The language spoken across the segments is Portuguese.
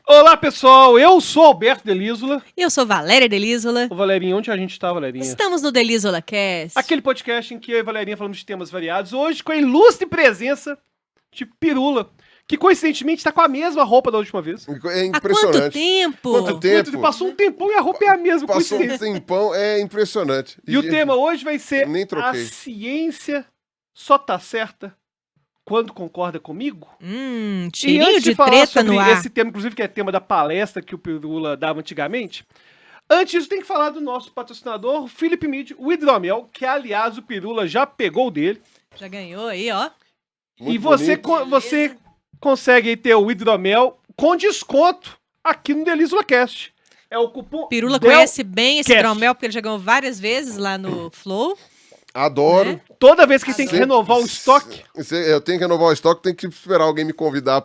Olá, pessoal, eu sou Alberto Delísola. Eu sou Valéria Delísola. Ô, Valerinha, onde a gente tá, Valerinha? Estamos no Delísola Cast. Aquele podcast em que eu e a Valerinha falamos de temas variados, hoje com a ilustre presença de Pirula, que coincidentemente tá com a mesma roupa da última vez. É impressionante. Há quanto tempo? Quanto tempo? Passou um tempão e a roupa é a mesma, Passou um coincidência. tempão, é impressionante. E o tema hoje vai ser Nem a troquei. ciência só tá certa quando concorda comigo? E Tirinho antes de falar treta sobre no ar. esse tema, inclusive, que é tema da palestra que o Pirula dava antigamente, antes disso tem que falar do nosso patrocinador, o Felipe Mid, o hidromel, que aliás o Pirula já pegou dele. Já ganhou aí, ó. Muito E você, bonito. você consegue aí ter o hidromel com desconto aqui no Delísula Cast. É o cupom Pirula DEL. conhece bem esse Cast. hidromel, porque ele já ganhou várias vezes lá no Flow. Adoro. Né? Toda vez que tem que Sempre- renovar o estoque, Eu tenho que renovar o estoque, tenho que esperar alguém me convidar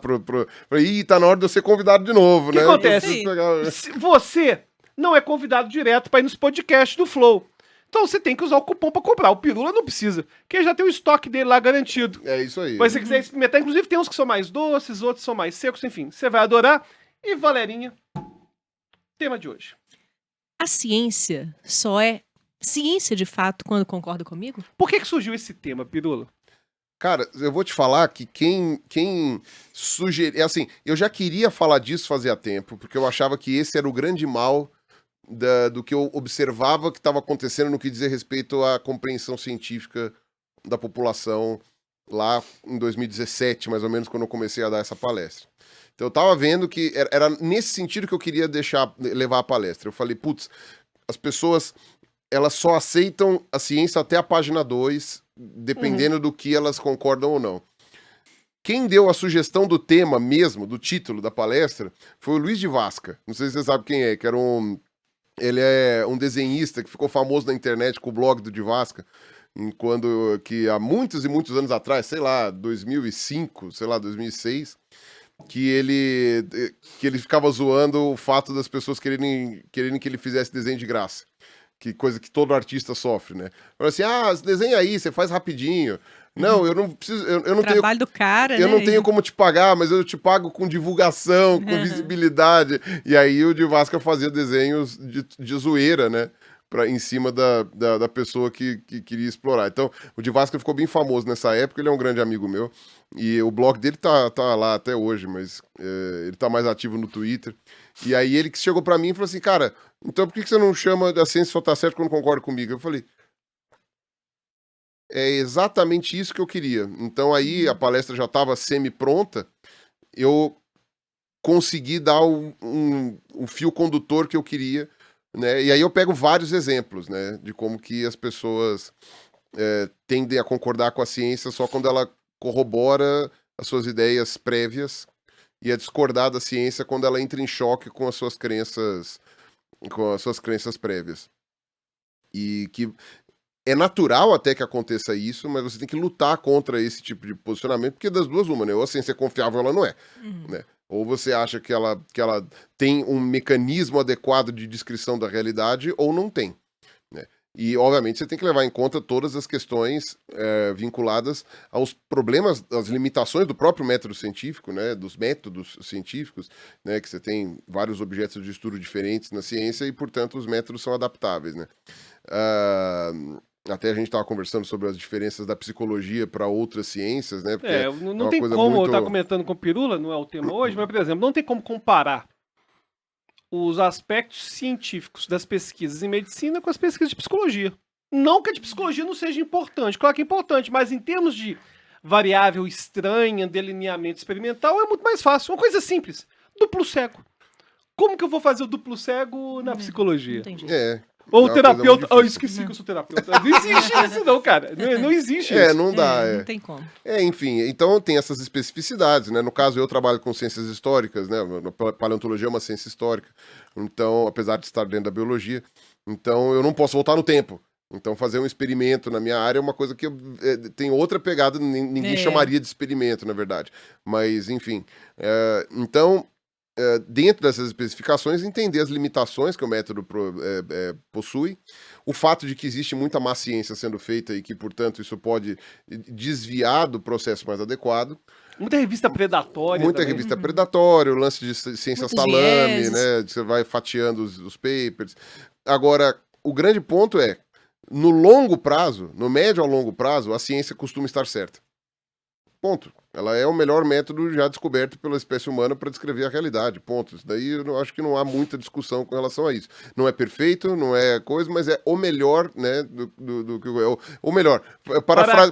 Ih, tá na hora de eu ser convidado de novo, O que né? acontece? Eu preciso pegar- se você não é convidado direto para ir nos podcasts do Flow. Então você tem que usar o cupom para comprar. O Pirula não precisa, porque já tem o estoque dele lá garantido. É isso aí. Mas se você quiser experimentar, inclusive tem uns que são mais doces, outros são mais secos, enfim, você vai adorar. E Valerinha, tema de hoje. A ciência só é ciência de fato quando concorda comigo? Por que surgiu esse tema, Pirula? Cara, eu vou te falar que quem sugeriu... Assim, eu já queria falar disso fazia tempo, porque eu achava que esse era o grande mal do que eu observava que estava acontecendo no que diz respeito à compreensão científica da população lá em 2017, mais ou menos, quando eu comecei a dar essa palestra. Então eu tava vendo que era nesse sentido que eu queria levar a palestra. Eu falei, putz, as pessoas, elas só aceitam a ciência até a página 2, dependendo do que elas concordam ou não. Quem deu a sugestão do tema mesmo, do título da palestra, foi o Luiz de Vasca. Não sei se você sabe quem é, que era ele é um desenhista que ficou famoso na internet com o blog do de Vasca, que há muitos e muitos anos atrás, sei lá, 2005, sei lá, 2006, que ele ficava zoando o fato das pessoas quererem que ele fizesse desenho de graça. Que coisa que todo artista sofre, né? Fala assim, desenha aí, você faz rapidinho. Não, eu não preciso, eu não tenho... Trabalho do cara, Eu né? não tenho como te pagar, mas eu te pago com divulgação, com visibilidade. E aí o de Vasca fazia desenhos de zoeira, né? Em cima da pessoa que queria explorar. Então, o de Vasca ficou bem famoso nessa época, ele é um grande amigo meu. E o blog dele tá lá até hoje, mas ele tá mais ativo no Twitter. E aí ele que chegou pra mim e falou assim, cara, então por que você não chama da ciência só tá certo quando concorda comigo? Eu falei, é exatamente isso que eu queria. Então aí a palestra já estava semi-pronta, eu consegui dar o fio condutor que eu queria, né? E aí eu pego vários exemplos, né? De como que as pessoas tendem a concordar com a ciência só quando ela corrobora as suas ideias prévias e a discordar da ciência quando ela entra em choque com as suas crenças prévias. E que é natural até que aconteça isso, mas você tem que lutar contra esse tipo de posicionamento, porque das duas uma, né? Ou a ciência é confiável ou ela não é, né? Ou você acha que ela tem um mecanismo adequado de descrição da realidade, ou não tem, né? E, obviamente, você tem que levar em conta todas as questões vinculadas aos problemas, às limitações do próprio método científico, né? Dos métodos científicos, né? Que você tem vários objetos de estudo diferentes na ciência e, portanto, os métodos são adaptáveis, né? Até a gente estava conversando sobre as diferenças da psicologia para outras ciências, né? Porque Não uma tem coisa como, muito... eu tava comentando com o Pirula, não é o tema hoje, mas, por exemplo, não tem como comparar os aspectos científicos das pesquisas em medicina com as pesquisas de psicologia. Não que a de psicologia não seja importante, claro que é importante, mas em termos de variável estranha, delineamento experimental, é muito mais fácil. Uma coisa simples, duplo cego. Como que eu vou fazer o duplo cego na psicologia? Não tem jeito. Ou É o uma terapeuta. coisa muito Esqueci que eu sou terapeuta. Não existe isso, não, cara. Não existe isso. não dá, Não tem como. Enfim, então tem essas especificidades, né? No caso, eu trabalho com ciências históricas, né? Paleontologia é uma ciência histórica, então, apesar de estar dentro da biologia, então eu não posso voltar no tempo. Então, fazer um experimento na minha área é uma coisa que tem outra pegada, ninguém chamaria de experimento, na verdade. Mas, enfim. Então, dentro dessas especificações, entender as limitações que o método possui, o fato de que existe muita má ciência sendo feita e que, portanto, isso pode desviar do processo mais adequado. Muita revista predatória. Muita também. revista predatória, o lance de ciência Muitos salame, vieses. né? Você vai fatiando os papers. Agora, o grande ponto é, no longo prazo, no médio ao longo prazo, a ciência costuma estar certa. Ponto. Ela é o melhor método já descoberto pela espécie humana para descrever a realidade. Ponto. Isso daí eu acho que não há muita discussão com relação a isso. Não é perfeito, não é coisa, mas é o melhor, né? Do que o melhor.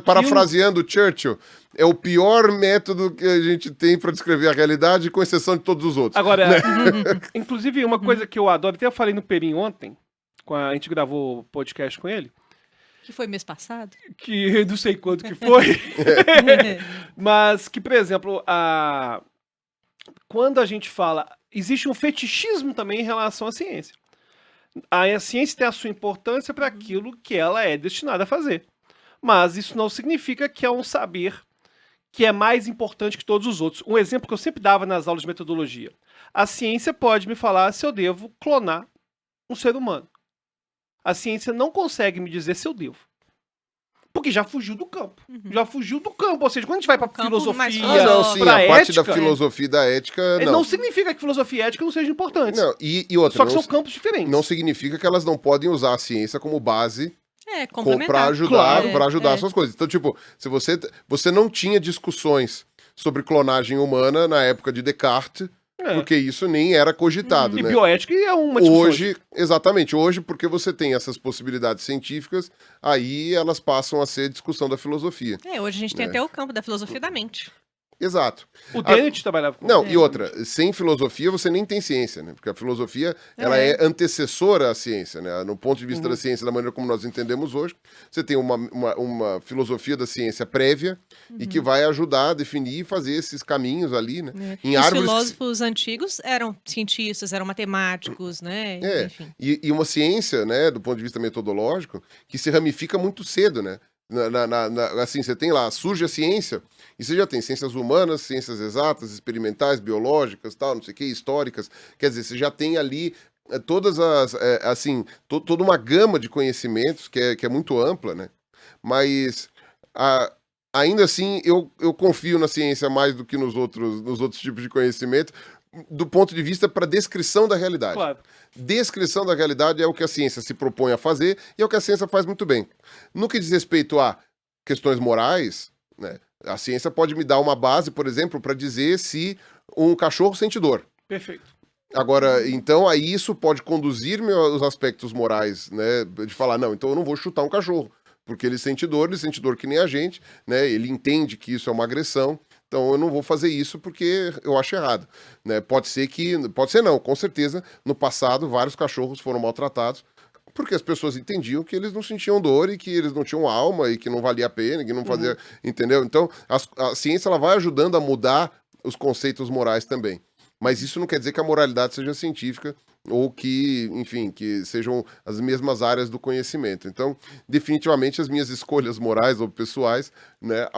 Parafraseando Churchill, é o pior método que a gente tem para descrever a realidade, com exceção de todos os outros. Agora, inclusive, uma coisa que eu adoro, até eu falei no Perim ontem, a gente gravou podcast com ele, Que foi mês passado? que não sei quanto que foi, mas que, por exemplo, quando a gente fala, existe um fetichismo também em relação à ciência. A ciência tem a sua importância para aquilo que ela é destinada a fazer. Mas isso não significa que é um saber que é mais importante que todos os outros. Um exemplo que eu sempre dava nas aulas de metodologia. A ciência pode me falar se eu devo clonar um ser humano. A ciência não consegue me dizer se eu devo. Porque já fugiu do campo. Já fugiu do campo. Ou seja, quando a gente vai pra campo mais filosofia, Não, sim, pra a parte da ética, filosofia e da ética, não significa que filosofia e ética não sejam importantes. Não, e outra, Só que são campos diferentes. não significa que elas não podem usar a ciência como base Complementar. para ajudar, Claro. pra ajudar as suas coisas. Então, tipo, se você não tinha discussões sobre clonagem humana na época de Descartes, porque isso nem era cogitado, E né? bioética é uma discussão. Hoje, exatamente, hoje, porque você tem essas possibilidades científicas, aí elas passam a ser discussão da filosofia. Hoje a gente tem até o campo da filosofia da mente. Exato. O Dennett trabalhava com Não, isso. e outra, sem filosofia você nem tem ciência, né? Porque a filosofia, ela é antecessora à ciência, né? No ponto de vista da ciência, da maneira como nós entendemos hoje, você tem uma filosofia da ciência prévia e que vai ajudar a definir e fazer esses caminhos ali, né? Em Os árvores filósofos antigos eram cientistas, eram matemáticos, né? Enfim. E uma ciência, né, do ponto de vista metodológico, que se ramifica muito cedo, né? Assim, você tem lá, surge a ciência, e você já tem ciências humanas, ciências exatas, experimentais, biológicas, tal, não sei o que, históricas. Quer dizer, você já tem ali todas as, toda uma gama de conhecimentos que é muito ampla, né? Mas ainda assim, eu confio na ciência mais do que nos outros tipos de conhecimento, do ponto de vista para descrição da realidade. Claro. Descrição da realidade é o que a ciência se propõe a fazer e é o que a ciência faz muito bem. No que diz respeito a questões morais, né, a ciência pode me dar uma base, por exemplo, para dizer se um cachorro sente dor. Perfeito. Agora, então, aí isso pode conduzir-me aos aspectos morais, né, de falar, não, então eu não vou chutar um cachorro, porque ele sente dor que nem a gente, né, ele entende que isso é uma agressão. Então eu não vou fazer isso porque eu acho errado, né? Pode ser não, com certeza, no passado vários cachorros foram maltratados porque as pessoas entendiam que eles não sentiam dor e que eles não tinham alma e que não valia a pena, que não fazia, entendeu? Então a ciência ela vai ajudando a mudar os conceitos morais também. Mas isso não quer dizer que a moralidade seja científica ou que, enfim, que sejam as mesmas áreas do conhecimento. Então, definitivamente, as minhas escolhas morais ou pessoais, né,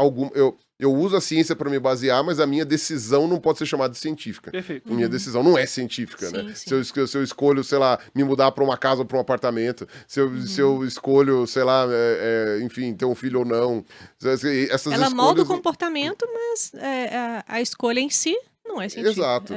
eu uso a ciência para me basear, mas a minha decisão não pode ser chamada de científica. Perfeito. Minha decisão não é científica, Sim, né? sim. Se eu escolho, sei lá, me mudar para uma casa ou para um apartamento, se eu escolho, sei lá, enfim, ter um filho ou não, essas Ela escolhas... molda o comportamento, mas a escolha em si não é científica. Exato.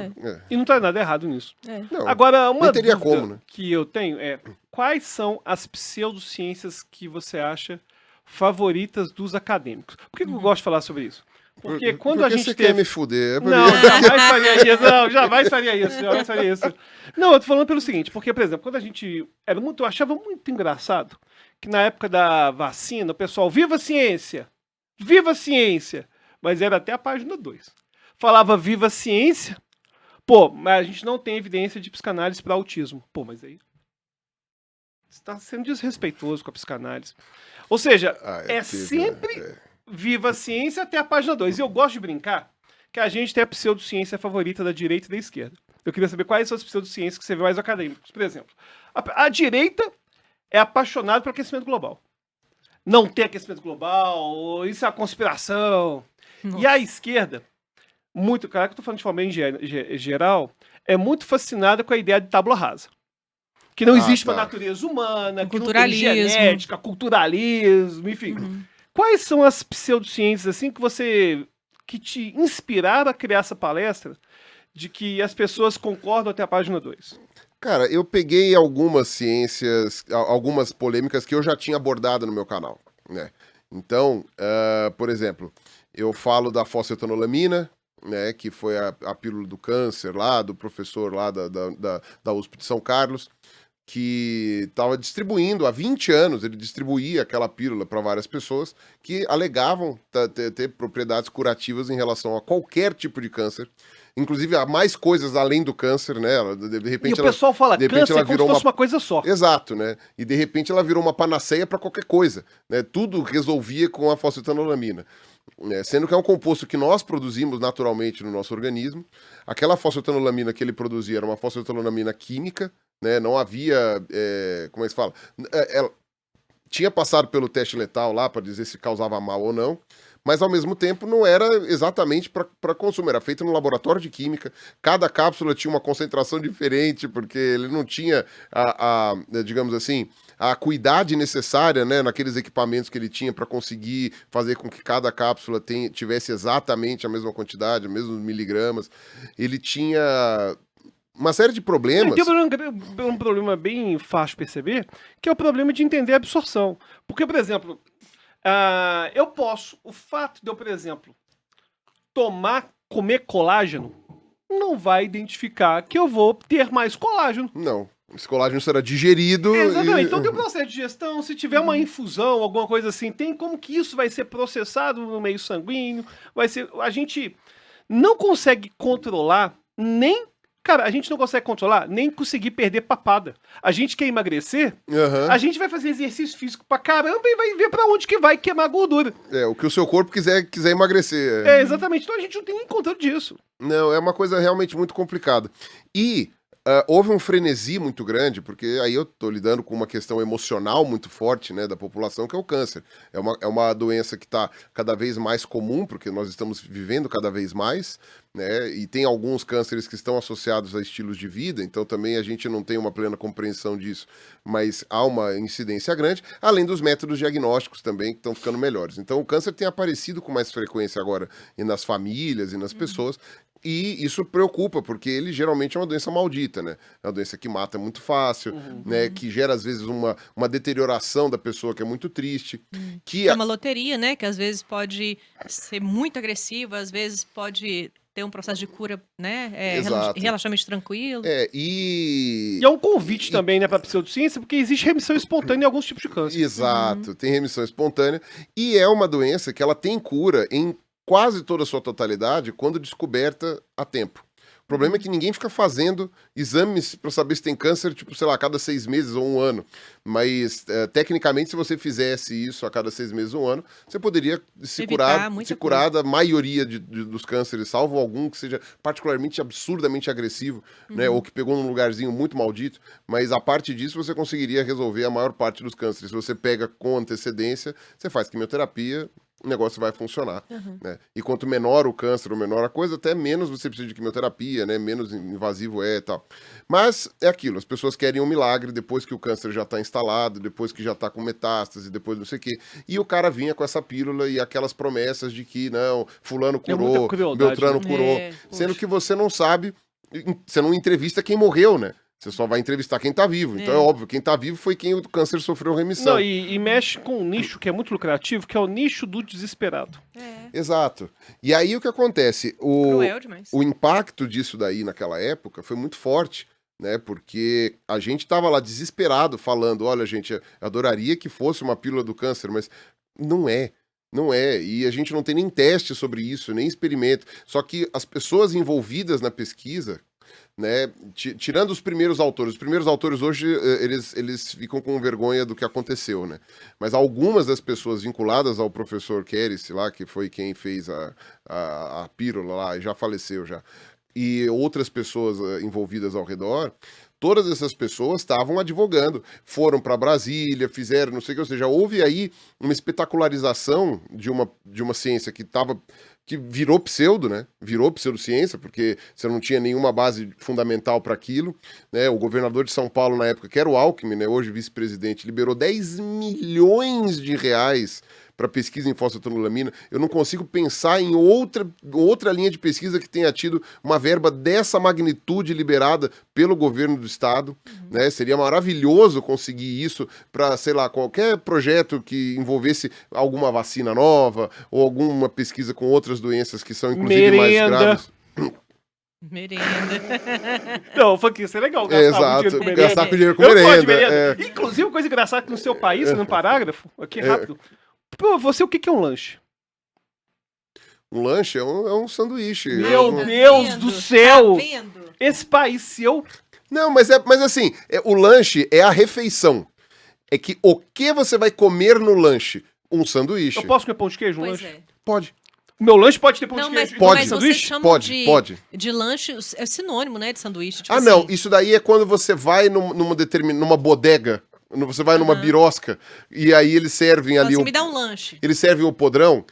E não tá nada errado nisso. Não, Agora, uma nem teria dúvida como, né? que eu tenho é quais são as pseudociências que você acha favoritas dos acadêmicos? Por que que eu gosto de falar sobre isso? Porque quando a gente você teve... quer me fuder? Não, jamais faria isso. Não, jamais faria isso. Não, eu tô falando pelo seguinte, porque, por exemplo, quando a gente... eu achava muito engraçado que na época da vacina, o pessoal, viva a ciência! Viva a ciência! Mas era até a página 2. Falava viva a ciência, pô, mas a gente não tem evidência de psicanálise para autismo. Pô, mas aí... Você tá sendo desrespeitoso com a psicanálise. Ou seja, sempre... Viva a ciência até a página 2. E eu gosto de brincar que a gente tem a pseudociência favorita da direita e da esquerda. Eu queria saber quais são as pseudociências que você vê mais acadêmicos. Por exemplo, a direita é apaixonada pelo aquecimento global. Não tem aquecimento global, isso é uma conspiração. Nossa. E a esquerda muito, cara, que eu tô falando de forma geral, é muito fascinada com a ideia de tábula rasa. Que não existe tá. uma natureza humana, que não tem Culturalismo. genética, culturalismo, enfim. Quais são as pseudociências, assim, que te inspiraram a criar essa palestra de que as pessoas concordam até a página 2? Cara, eu peguei algumas ciências, algumas polêmicas que eu já tinha abordado no meu canal, né? Então, por exemplo, eu falo da fosfetanolamina, né, que foi a pílula do câncer lá, do professor lá da USP de São Carlos, que estava distribuindo, há 20 anos, ele distribuía aquela pílula para várias pessoas que alegavam ter propriedades curativas em relação a qualquer tipo de câncer, inclusive a mais coisas além do câncer, né? De repente E o pessoal fala de repente câncer ela como se virou fosse uma coisa só. Exato, né? E de repente ela virou uma panaceia para qualquer coisa, né? Tudo resolvia com a fosfetanolamina. Sendo que é um composto que nós produzimos naturalmente no nosso organismo. Aquela fosfetanolamina que ele produzia era uma fosfetanolamina química, né? Não havia, como é que se fala? Ela tinha passado pelo teste letal lá para dizer se causava mal ou não, mas ao mesmo tempo não era exatamente para consumo, era feito no laboratório de química. Cada cápsula tinha uma concentração diferente, porque ele não tinha digamos assim, a acuidade necessária, né, naqueles equipamentos que ele tinha para conseguir fazer com que cada cápsula tivesse exatamente a mesma quantidade, os mesmos miligramas. Ele tinha uma série de problemas. Tem um problema bem fácil de perceber, que é o problema de entender a absorção. Porque, por exemplo, o fato de eu, por exemplo, comer colágeno, não vai identificar que eu vou ter mais colágeno. Não. Esse colágeno será digerido. Exatamente. Então tem um processo de digestão, se tiver uma infusão, alguma coisa assim, tem como que isso vai ser processado no meio sanguíneo, a gente não consegue controlar Cara, a gente não consegue controlar nem conseguir perder papada. A gente quer emagrecer, a gente vai fazer exercício físico pra caramba e vai ver pra onde que vai queimar gordura. O que o seu corpo quiser emagrecer. Exatamente. Então a gente não tem nem controle disso. Não, é uma coisa realmente muito complicada. E houve um frenesi muito grande, porque aí eu tô lidando com uma questão emocional muito forte, né, da população, que é o câncer. É uma doença que está cada vez mais comum, porque nós estamos vivendo cada vez mais, né, e tem alguns cânceres que estão associados a estilos de vida, então também a gente não tem uma plena compreensão disso, mas há uma incidência grande, além dos métodos diagnósticos também, que estão ficando melhores. Então o câncer tem aparecido com mais frequência agora e nas famílias e nas pessoas, e isso preocupa, porque ele geralmente é uma doença maldita, né? É uma doença que mata muito fácil, né? Que gera, às vezes, uma deterioração da pessoa que é muito triste. É uma loteria, né? Que às vezes pode ser muito agressiva, às vezes pode ter um processo de cura, né? Exato. Relativamente tranquilo. E é um convite também, né, pra pseudociência, porque existe remissão espontânea em alguns tipos de câncer. Exato, tem remissão espontânea. E é uma doença que ela tem cura em quase toda a sua totalidade quando descoberta a tempo. O problema é que ninguém fica fazendo exames para saber se tem câncer, tipo, sei lá, a cada 6 meses ou 1 ano. Mas, tecnicamente, se você fizesse isso a cada 6 meses ou 1 ano, você poderia se curar da maioria dos cânceres, salvo algum que seja particularmente absurdamente agressivo, né? Ou que pegou num lugarzinho muito maldito. Mas, a parte disso, você conseguiria resolver a maior parte dos cânceres. Se você pega com antecedência, você faz quimioterapia, o negócio vai funcionar, né? E quanto menor o câncer, ou menor a coisa, até menos você precisa de quimioterapia, né? Menos invasivo e tal. Mas é aquilo, as pessoas querem um milagre depois que o câncer já está instalado, depois que já está com metástase, depois não sei o quê. E o cara vinha com essa pílula e aquelas promessas de que, não, fulano curou, Beltrano curou. Sendo que você não sabe, você não entrevista quem morreu, né? Você só vai entrevistar quem tá vivo. Então é óbvio, quem tá vivo foi quem o câncer sofreu remissão. Não, e mexe com um nicho que é muito lucrativo, que é o nicho do desesperado. Exato. E aí o que acontece? Cruel demais. O impacto disso daí naquela época foi muito forte, né? Porque a gente tava lá desesperado falando, olha, gente, eu adoraria que fosse uma pílula do câncer, mas não é. Não é, e a gente não tem nem teste sobre isso, nem experimento. Só que as pessoas envolvidas na pesquisa, né, tirando os primeiros autores hoje, eles ficam com vergonha do que aconteceu, né? Mas algumas das pessoas vinculadas ao professor Keres, lá, que foi quem fez a pílula lá, e já faleceu já, e outras pessoas envolvidas ao redor, todas essas pessoas estavam advogando, foram para Brasília, fizeram não sei o que, ou seja, houve aí uma espetacularização de uma ciência que virou pseudo, né? Virou pseudociência, porque você não tinha nenhuma base fundamental para aquilo, né? O governador de São Paulo, na época, que era o Alckmin, né? Hoje vice-presidente, liberou 10 milhões de reais para pesquisa em fosfetanolamina. Eu não consigo pensar em outra linha de pesquisa que tenha tido uma verba dessa magnitude liberada pelo governo do estado, né? Seria maravilhoso conseguir isso para, sei lá, qualquer projeto que envolvesse alguma vacina nova ou alguma pesquisa com outras doenças que são inclusive mais graves. Merenda. Não, foi que isso é legal, gastar Exato, dinheiro com merenda. gastar com dinheiro com Eu gosto merenda. de merenda. Inclusive, uma coisa engraçada que no seu país, no parágrafo, aqui rápido. Pô, você, o que é um lanche? Um lanche é um sanduíche. Meu Tá Deus do céu! Tá vendo? Esse país seu... Não, mas assim, o lanche é a refeição. É que o que você vai comer no lanche? Um sanduíche. Eu posso comer pão de queijo no Pois lanche? é. Pode. O meu lanche pode ter pão Não, de mas, queijo? Pode. mas vocês Sanduíche? chamam Pode. de lanche, é sinônimo, né, de sanduíche. Tipo Ah, assim. não. Isso daí é quando você vai numa bodega, você vai numa birosca, e aí eles servem Então, ali assim, me dá um lanche. eles servem o podrão,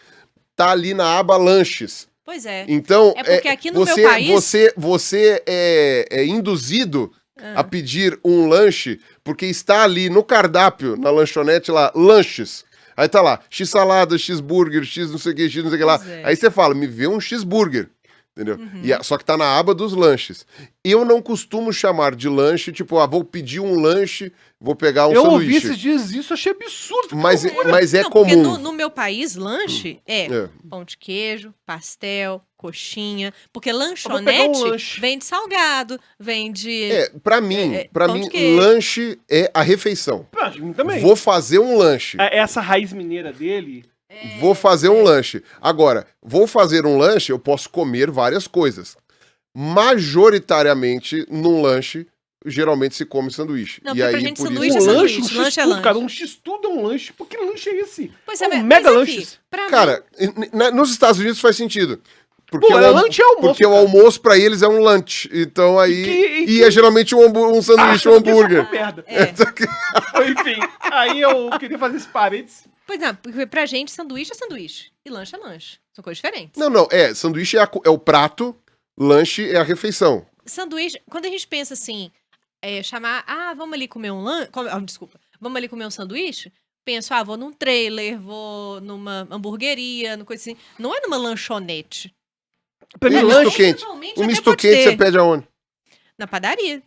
tá ali na aba lanches. Pois é. Então, É porque aqui no você, meu país- você é induzido a pedir um lanche, porque está ali no cardápio, na lanchonete lá, lanches. Aí tá lá, X salada, X burger, X não sei o que, X não sei o que lá. Pois é. Aí você fala, me vê um X burger. Entendeu? Só que tá na aba dos lanches. Eu não costumo chamar de lanche, tipo, vou pedir um lanche, vou pegar um Eu ouvi sanduíche. esses dias isso, achei absurdo. Mas é Não, porque comum. no meu país, lanche é É. pão de queijo, pastel, coxinha. Porque pegar um lanchonete lanche. vem de salgado, vem de... Pra mim, pão de queijo. lanche é a refeição. Pra mim também. Vou fazer um lanche. Essa raiz mineira dele... Vou fazer um lanche. Agora, vou fazer um lanche, eu posso comer várias coisas. Majoritariamente, num lanche, geralmente se come sanduíche. Não, E porque pra aí, gente por sanduíche isso... é Um lanche, sanduíche, um lanche é x-tudo, lanche. cara. Um x-tudo é um lanche. Por que lanche é esse? Pois Um mas mega aqui, lanches. pra Cara, nos Estados Unidos faz sentido. Porque, Pô, lanche é almoço, porque o cara. almoço pra eles é um lunch. Então aí... E é geralmente um sanduíche, um hambúrguer. Merda. É. Enfim, aí eu queria fazer esse parênteses. Pois é, porque pra gente sanduíche é sanduíche e lanche é lanche. São coisas diferentes. Não. Sanduíche é o prato, lanche é a refeição. Sanduíche, quando a gente pensa assim, chamar, vamos ali comer um lanche, desculpa, vamos ali comer um sanduíche, penso, vou num trailer, vou numa hamburgueria, numa coisa assim. Não é numa lanchonete. Pra mim, E o lanche... misto quente? Eventualmente O até misto pode quente ter. você pede aonde? Na padaria.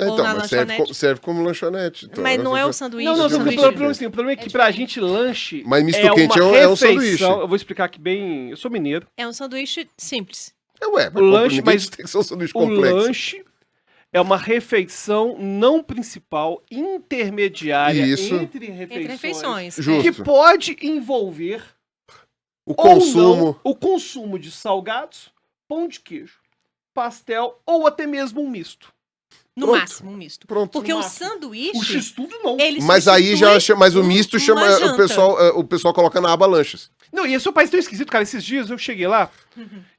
Então, Ou na mas lanchonete. serve como lanchonete. Então, Mas não é o o sanduíche. Não, o só que o sanduíche. problema, assim, o problema é que pra gente lanche Mas misto é quente uma é um refeição. sanduíche. Eu vou explicar aqui bem... Eu sou mineiro. É um sanduíche simples. Mas O lanche, ninguém mas tem que ser um sanduíche O complexo. lanche é uma refeição não principal, intermediária Isso. entre Entre refeições. Justo. que pode envolver O ou consumo. não, o consumo de salgados, pão de queijo, pastel ou até mesmo um misto. No Pronto. máximo, um misto. Pronto. Porque No o máximo. sanduíche, O x-tudo não. ele Mas aí mas o misto uma chama. janta. O pessoal coloca na aba lanches. Não, e esse é um país tão esquisito, cara. Esses dias eu cheguei lá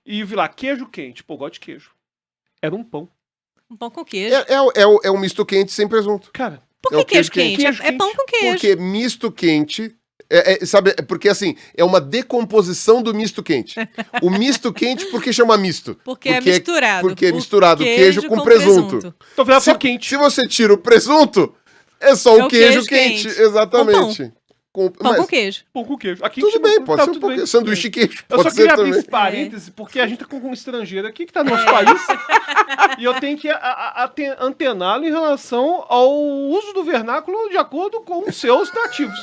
e vi lá queijo quente. Pô, eu gosto de queijo. Era um pão. Um pão com queijo. É um misto quente sem presunto. Cara, Por é o que queijo queijo quente? quente. É pão com queijo. Porque misto quente. Sabe, porque assim, é uma decomposição do misto quente. O misto quente, por que chama misto? Porque é misturado. Porque é O misturado queijo com presunto. então virar Se, pão quente. se você tira o presunto, é só É o o queijo queijo quente. quente. Exatamente. Pão Mas com queijo. Pão com queijo. Aqui tudo chama- bem, pode tá ser um tudo pouquinho. bem. Sanduíche de queijo. Eu Pode só queria ser abrir também. esse parêntese, porque a gente tá com um estrangeiro aqui que tá no nosso país e eu tenho que antená-lo em relação ao uso do vernáculo de acordo com os seus nativos.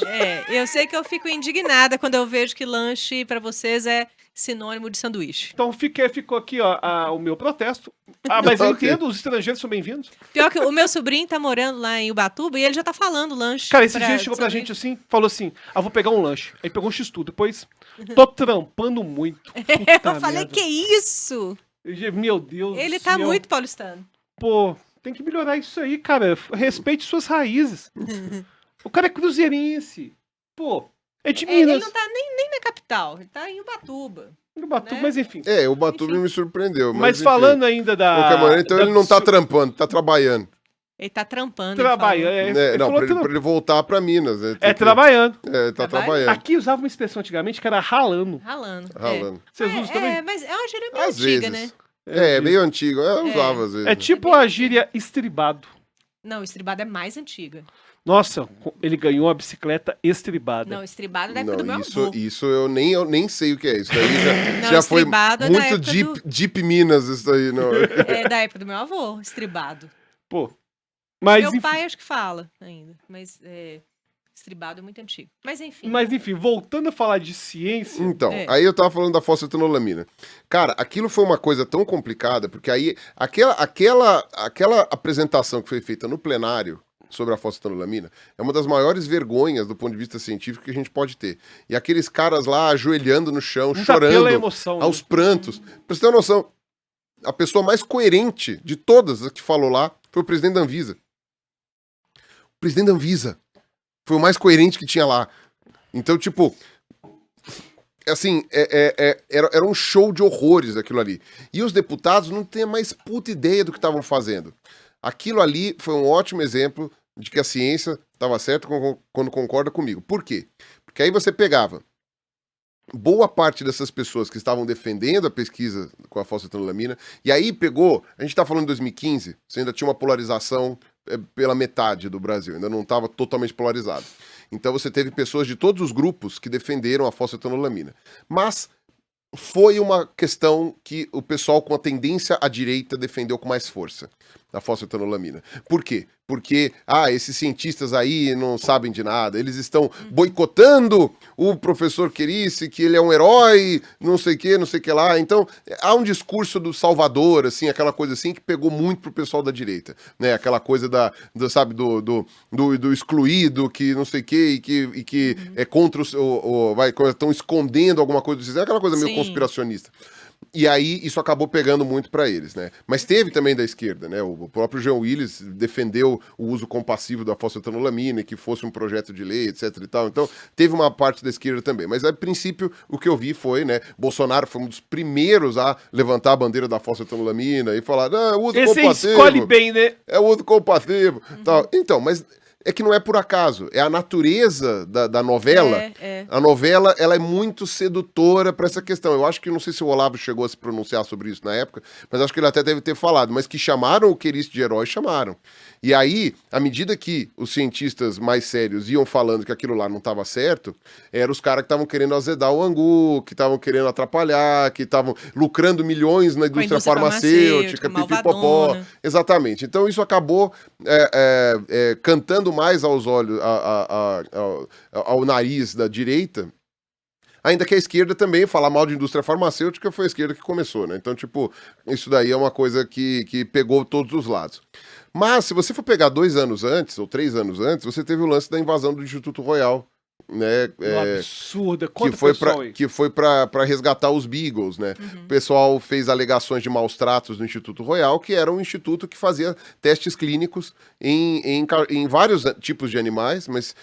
Eu sei que eu fico indignada quando eu vejo que lanche pra vocês é sinônimo de sanduíche. Então ficou aqui ó, o meu protesto. Mas eu Ok. entendo, os estrangeiros são bem-vindos. Pior que o meu sobrinho tá morando lá em Ubatuba e ele já tá falando lanche. Cara, esse dia chegou pra gente assim, falou assim, vou pegar um lanche. Aí pegou um x-tudo, depois, tô trampando muito. Puta Eu falei, merda. que isso? Meu Deus Ele do tá céu. muito paulistano. Pô, tem que melhorar isso aí, cara. Respeite suas raízes. O cara é cruzeirense. Pô, é de Ele Minas. não tá nem na capital, ele tá em Ubatuba. Ubatuba, né? mas enfim. O Batuba me surpreendeu. Mas enfim. falando ainda De qualquer maneira, então da- ele não tá trampando, tá trabalhando. Ele tá trampando. ele Trabalhando. falou. Ele Não, falou pra ele voltar pra Minas. Né? trabalhando. Tá Trabalhando. trabalhando. Aqui usava uma expressão antigamente que era ralando. Ralando. Ralando. Vocês usam também? Mas é uma gíria meio Às antiga, vezes. né? Meio antigo. Eu usava às vezes. É tipo a gíria estribado. Não, estribado é mais antiga. Nossa, ele ganhou uma bicicleta estribada. Não, estribado é da época do meu Não, avô. isso eu nem sei o que é. Isso daí Não, já foi estribado é da muito época deep Minas, isso daí. Não. É da época do meu avô, estribado. Pô. Mas Meu enfim, pai acho que fala ainda, mas estribado é muito antigo. Mas enfim. Voltando a falar de ciência. Então, É. aí eu tava falando da fosfetanolamina. Cara, aquilo foi uma coisa tão complicada, porque aí aquela apresentação que foi feita no plenário sobre a fosfetanolamina é uma das maiores vergonhas do ponto de vista científico que a gente pode ter. E aqueles caras lá ajoelhando no chão, Muito chorando, apelo à emoção, aos né? prantos. Pra você ter uma noção, a pessoa mais coerente de todas as que falou lá foi o presidente da Anvisa. O presidente da Anvisa foi o mais coerente que tinha lá. Então, tipo, assim, era um show de horrores aquilo ali. E os deputados não têm a mais puta ideia do que estavam fazendo. Aquilo ali foi um ótimo exemplo de que a ciência estava certa quando concorda comigo. Por quê? Porque aí você pegava boa parte dessas pessoas que estavam defendendo a pesquisa com a fosfetanolamina, e aí pegou, a gente tá falando de 2015, você ainda tinha uma polarização pela metade do Brasil, ainda não estava totalmente polarizado. Então você teve pessoas de todos os grupos que defenderam a fosfetanolamina. Mas foi uma questão que o pessoal com a tendência à direita defendeu com mais força, a fosfetanolamina. Por quê? Porque, esses cientistas aí não sabem de nada, eles estão boicotando o professor Querice, que ele é um herói, não sei o que lá. Então, há um discurso do Salvador, assim, aquela coisa assim, que pegou muito pro pessoal da direita, né? Aquela coisa do excluído, que não sei o que, e que é contra estão escondendo alguma coisa do sistema, aquela coisa meio Sim. conspiracionista. E aí isso acabou pegando muito pra eles, né? Mas teve também da esquerda, né? O próprio Jean Willis defendeu o uso compassivo da fosfetanolamina, que fosse um projeto de lei, etc e tal. Então, teve uma parte da esquerda também. Mas, a princípio, o que eu vi foi, né? Bolsonaro foi um dos primeiros a levantar a bandeira da fosfetanolamina e falar, uso Esse aí compassivo. escolhe bem, né? É o uso compassivo. Tal. Então, mas é que não é por acaso. É a natureza da novela. A novela, ela é muito sedutora pra essa questão. Eu acho que, não sei se o Olavo chegou a se pronunciar sobre isso na época, mas acho que ele até deve ter falado. Mas que chamaram o Querice de herói, chamaram. E aí, à medida que os cientistas mais sérios iam falando que aquilo lá não estava certo, eram os caras que estavam querendo azedar o angu, que estavam querendo atrapalhar, que estavam lucrando milhões na indústria farmacêutica, pipipopó. Exatamente. Então isso acabou cantando mais aos olhos, ao nariz da direita. Ainda que a esquerda também, falar mal de indústria farmacêutica, foi a esquerda que começou, né? Então, tipo, isso daí é uma coisa que pegou todos os lados. Mas, se você for pegar 2 anos antes, ou 3 anos antes, você teve o lance da invasão do Instituto Royal, né? Absurda. Que foi para resgatar os Beagles, né? O pessoal fez alegações de maus tratos no Instituto Royal, que era um instituto que fazia testes clínicos em vários tipos de animais, mas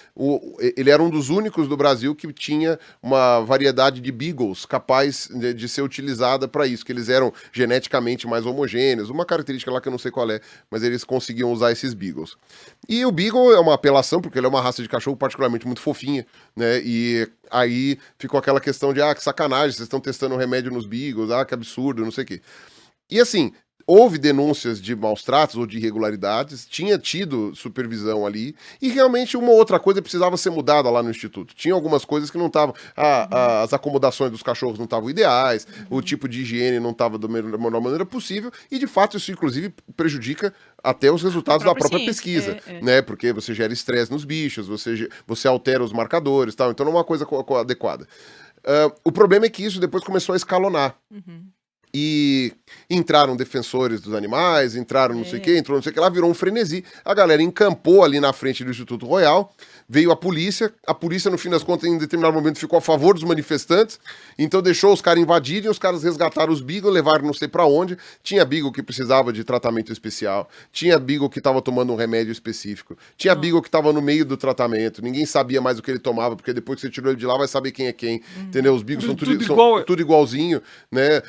ele era um dos únicos do Brasil que tinha uma variedade de Beagles capaz de ser utilizada para isso, que eles eram geneticamente mais homogêneos, uma característica lá que eu não sei qual é, mas eles conseguiam usar esses Beagles. E o Beagle é uma apelação, porque ele é uma raça de cachorro particularmente muito fofinha, né? E aí ficou aquela questão de, que sacanagem, vocês estão testando um remédio nos Beagles, que absurdo, não sei o quê. E assim, houve denúncias de maus tratos ou de irregularidades, tinha tido supervisão ali, e realmente uma outra coisa precisava ser mudada lá no Instituto. Tinha algumas coisas que não estavam, as acomodações dos cachorros não estavam ideais, o tipo de higiene não estava da melhor maneira possível, e de fato isso inclusive prejudica até os resultados da própria pesquisa, né? Porque você gera estresse nos bichos, você altera os marcadores, tal, então não é uma coisa adequada. O problema é que isso depois começou a escalonar. E entraram defensores dos animais, entraram não sei o que, entrou não sei o que lá, virou um frenesi. A galera encampou ali na frente do Instituto Royal, veio a polícia no fim das contas em determinado momento ficou a favor dos manifestantes, então deixou os caras invadirem, os caras resgataram os Beagle, levaram não sei pra onde, tinha Beagle que precisava de tratamento especial, tinha Beagle que tava tomando um remédio específico, tinha Beagle que tava no meio do tratamento, ninguém sabia mais o que ele tomava, porque depois que você tirou ele de lá vai saber quem é quem, entendeu? Os Beagles são tudo igualzinho, né?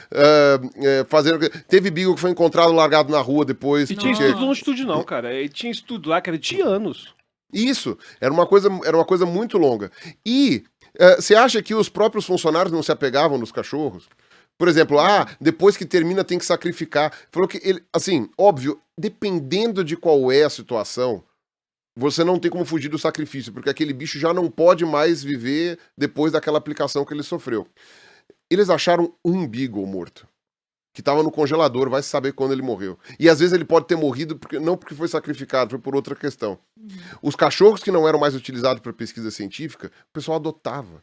fazendo... Teve Beagle que foi encontrado largado na rua depois. E tinha Nossa. estudo no estúdio, não, cara. E tinha estudo lá, cara, tinha anos. Isso, era uma coisa muito longa. E você acha que os próprios funcionários não se apegavam nos cachorros? Por exemplo, depois que termina tem que sacrificar. Falou que ele, assim, óbvio, dependendo de qual é a situação, você não tem como fugir do sacrifício, porque aquele bicho já não pode mais viver depois daquela aplicação que ele sofreu. Eles acharam um Beagle morto, que estava no congelador, vai saber quando ele morreu. E às vezes ele pode ter morrido não porque foi sacrificado, foi por outra questão. Os cachorros que não eram mais utilizados para pesquisa científica, o pessoal adotava.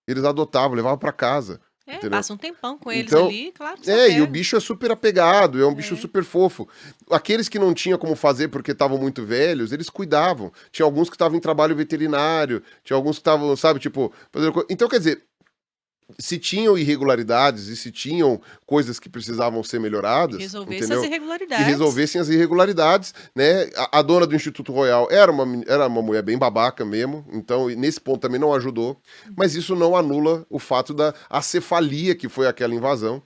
Eles adotavam, levavam para casa. Entendeu? Passa um tempão com eles Então, ali, claro que você e quer. o bicho é super apegado, é um bicho super fofo. Aqueles que não tinham como fazer porque estavam muito velhos, eles cuidavam. Tinha alguns que estavam em trabalho veterinário, tinha alguns que estavam, sabe, tipo... Então, quer dizer, se tinham irregularidades e se tinham coisas que precisavam ser melhoradas, Resolver entendeu? essas Que irregularidades. resolvessem as irregularidades, né? A dona do Instituto Royal era uma mulher bem babaca mesmo, então nesse ponto também não ajudou, mas isso não anula o fato da acefalia que foi aquela invasão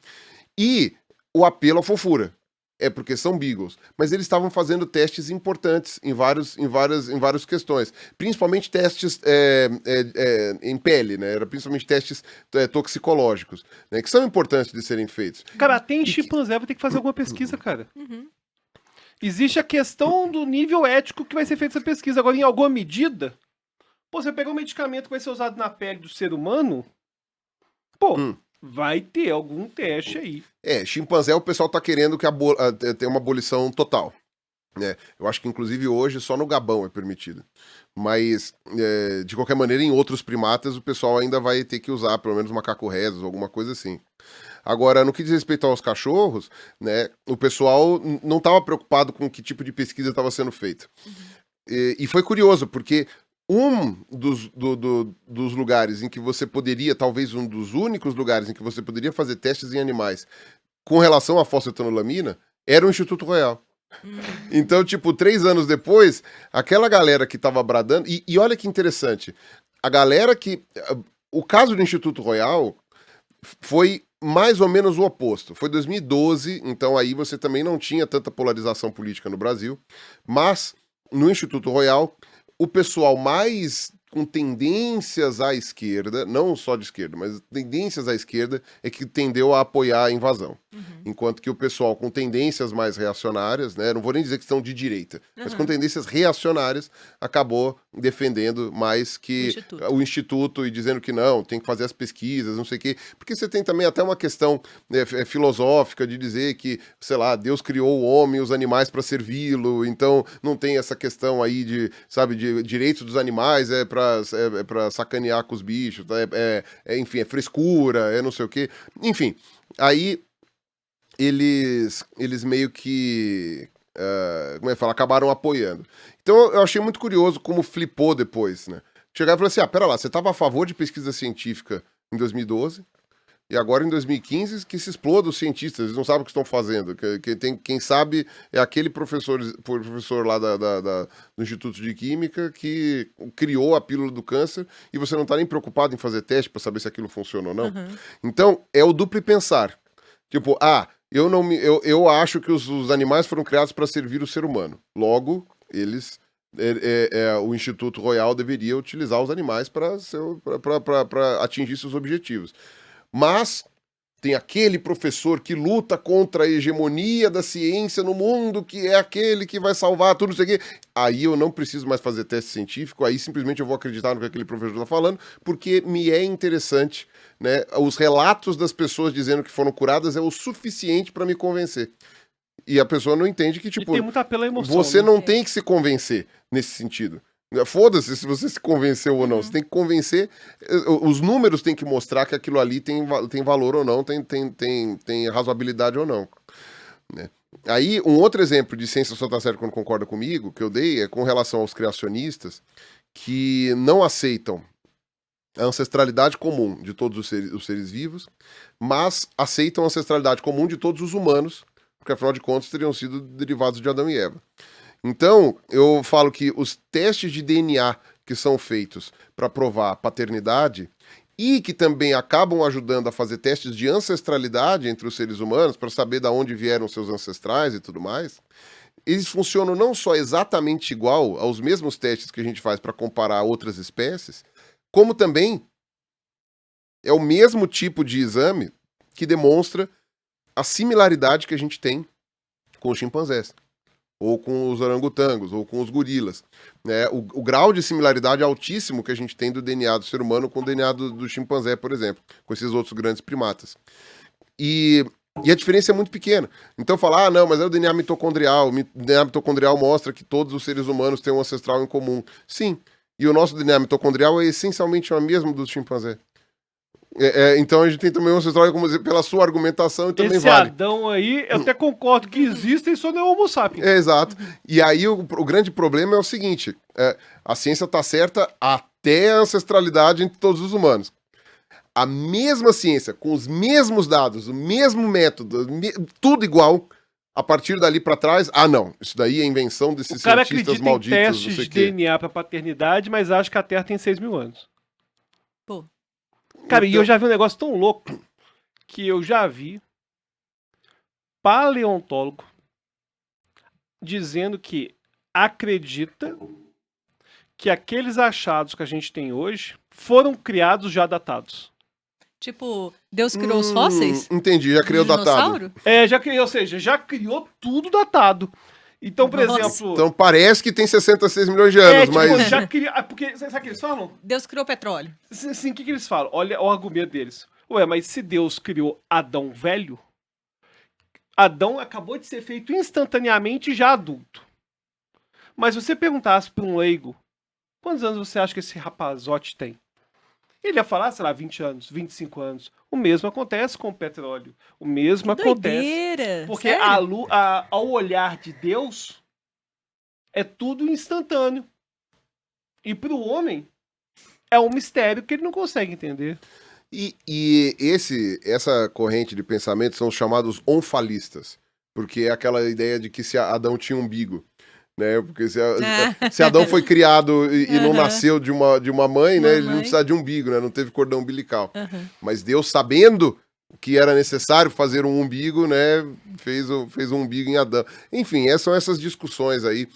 e o apelo à fofura. É porque são Beagles. Mas eles estavam fazendo testes importantes em várias questões. Principalmente testes em pele, né? Era principalmente testes toxicológicos, né? Que são importantes de serem feitos. Cara, até em chimpanzé vai ter que fazer alguma pesquisa, cara. Uhum. Existe a questão do nível ético que vai ser feita essa pesquisa. Agora, em alguma medida, pô, você pega um medicamento que vai ser usado na pele do ser humano, pô, vai ter algum teste aí. Chimpanzé o pessoal tá querendo que tenha uma abolição total. Né? Eu acho que, inclusive, hoje só no Gabão é permitido. Mas, de qualquer maneira, em outros primatas, o pessoal ainda vai ter que usar, pelo menos, macaco rhesus, alguma coisa assim. Agora, no que diz respeito aos cachorros, né, o pessoal não estava preocupado com que tipo de pesquisa estava sendo feita. E foi curioso, porque um dos lugares em que você poderia, talvez um dos únicos lugares em que você poderia fazer testes em animais com relação à fosfetanolamina, era o Instituto Royal. Então, tipo, 3 anos depois, aquela galera que tava bradando... E olha que interessante, a galera que... O caso do Instituto Royal foi mais ou menos o oposto. Foi 2012, então aí você também não tinha tanta polarização política no Brasil, mas no Instituto Royal, o pessoal mais com tendências à esquerda, não só de esquerda, mas tendências à esquerda, é que tendeu a apoiar a invasão. Enquanto que o pessoal com tendências mais reacionárias, né, não vou nem dizer que estão de direita, mas com tendências reacionárias, acabou defendendo mais que o Instituto e dizendo que não, tem que fazer as pesquisas, não sei o quê. Porque você tem também até uma questão filosófica de dizer que, sei lá, Deus criou o homem e os animais para servi-lo, então não tem essa questão aí de, sabe, de direitos dos animais é para sacanear com os bichos, enfim, é frescura, é não sei o quê. Enfim, aí eles meio que, como é que fala, acabaram apoiando. Então eu achei muito curioso como flipou depois, né? Chegaram e falaram assim, pera lá, você estava a favor de pesquisa científica em 2012, e agora em 2015 que se exploda os cientistas, eles não sabem o que estão fazendo. Quem sabe é aquele professor lá do Instituto de Química que criou a pílula do câncer e você não está nem preocupado em fazer teste para saber se aquilo funciona ou não. Então, é o duplo pensar. Tipo, eu acho que os animais foram criados para servir o ser humano. Logo, eles... o Instituto Royal deveria utilizar os animais para atingir seus objetivos. Mas tem aquele professor que luta contra a hegemonia da ciência no mundo, que é aquele que vai salvar tudo isso aqui. Aí eu não preciso mais fazer teste científico, aí simplesmente eu vou acreditar no que aquele professor está falando, porque me é interessante, né? Os relatos das pessoas dizendo que foram curadas é o suficiente para me convencer. E a pessoa não entende que, tipo, E tem muito apelo à emoção, você né? não tem que se convencer nesse sentido. Foda-se se você se convenceu ou não. Você tem que convencer. Os números têm que mostrar que aquilo ali tem valor ou não, tem razoabilidade ou não. Né? Aí, um outro exemplo de ciência só tá certo quando concorda comigo, que eu dei, é com relação aos criacionistas que não aceitam a ancestralidade comum de todos os seres vivos, mas aceitam a ancestralidade comum de todos os humanos, porque afinal de contas teriam sido derivados de Adão e Eva. Então, eu falo que os testes de DNA que são feitos para provar a paternidade, e que também acabam ajudando a fazer testes de ancestralidade entre os seres humanos para saber de onde vieram seus ancestrais e tudo mais, eles funcionam não só exatamente igual aos mesmos testes que a gente faz para comparar outras espécies, como também é o mesmo tipo de exame que demonstra a similaridade que a gente tem com os chimpanzés, ou com os orangotangos, ou com os gorilas. Né? O grau de similaridade altíssimo que a gente tem do DNA do ser humano com o DNA do chimpanzé, por exemplo, com esses outros grandes primatas. E a diferença é muito pequena. Então falar, não, mas é o DNA mitocondrial. O DNA mitocondrial mostra que todos os seres humanos têm um ancestral em comum. Sim, e o nosso DNA mitocondrial é essencialmente o mesmo do chimpanzé. Então a gente tem também um ancestral, como dizer, pela sua argumentação, e também Esse vale. Adão aí, eu até concordo que existem, só não é Homo sapiens. Exato. E aí o grande problema é o seguinte, a ciência está certa até a ancestralidade entre todos os humanos. A mesma ciência, com os mesmos dados, o mesmo método, tudo igual, a partir dali para trás, não, isso daí é invenção desses O cara cientistas acredita malditos, em não testes sei de o quê. DNA pra paternidade, mas acha que a Terra tem 6 mil anos. Pô. Cara, e Então- eu já vi um negócio tão louco que eu já vi paleontólogo dizendo que acredita que aqueles achados que a gente tem hoje foram criados já datados. Tipo, Deus criou os fósseis? Entendi, já criou Do datado. dinossauro? Já criou, ou seja, já criou tudo datado. Então, por Nossa. exemplo... Então parece que tem 66 milhões de anos, tipo, mas... já criou... Porque, sabe o que eles falam? Deus criou petróleo. Sim, o que eles falam? Olha o argumento deles. Ué, mas se Deus criou Adão velho, Adão acabou de ser feito instantaneamente já adulto. Mas se você perguntasse para um leigo, quantos anos você acha que esse rapazote tem? Ele ia falar, sei lá, 20 anos, 25 anos. O mesmo acontece com o petróleo. O mesmo acontece. Doideira. Porque Sério? ao olhar de Deus, é tudo instantâneo. E para o homem, é um mistério que ele não consegue entender. E essa corrente de pensamento são os chamados onfalistas, porque é aquela ideia de que se Adão tinha umbigo, né? Porque se Adão foi criado e não nasceu de uma mãe, né? Ele não precisa de umbigo, né? Não teve cordão umbilical. Mas Deus, sabendo que era necessário fazer um umbigo, né? Fez um umbigo em Adão. Enfim, são essas discussões aí.